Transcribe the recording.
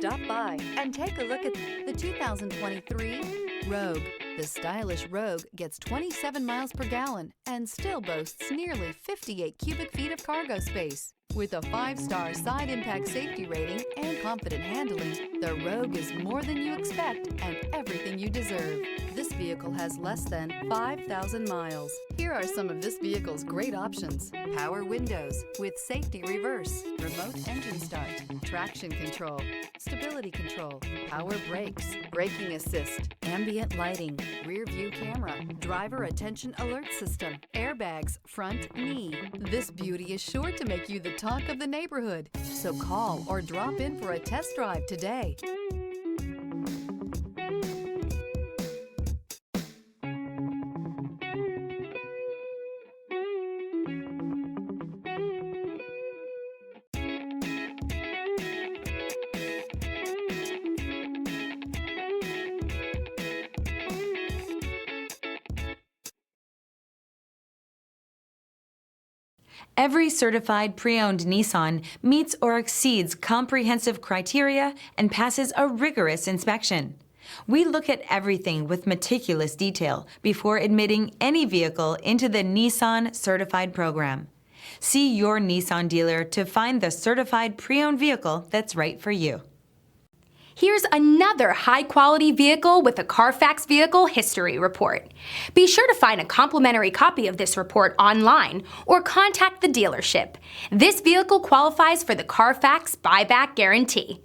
Stop by and take a look at the 2023 Rogue. The stylish Rogue gets 27 miles per gallon and still boasts nearly 58 cubic feet of cargo space. With a 5-star side impact safety rating and confident handling, the Rogue is more than you expect and everything you deserve. This vehicle has less than 5,000 miles. Here are some of this vehicle's great options: power windows with safety reverse, remote engine start, traction control, stability control, power brakes, braking assist, ambient lighting, rear view camera, driver attention alert system, airbags, front knee. This beauty is sure to make you the talk of the neighborhood. So call or drop in for a test drive today. Every certified pre-owned Nissan meets or exceeds comprehensive criteria and passes a rigorous inspection. We look at everything with meticulous detail before admitting any vehicle into the Nissan Certified program. See your Nissan dealer to find the certified pre-owned vehicle that's right for you. Here's another high-quality vehicle with a Carfax Vehicle History Report. Be sure to find a complimentary copy of this report online or contact the dealership. This vehicle qualifies for the Carfax Buyback Guarantee.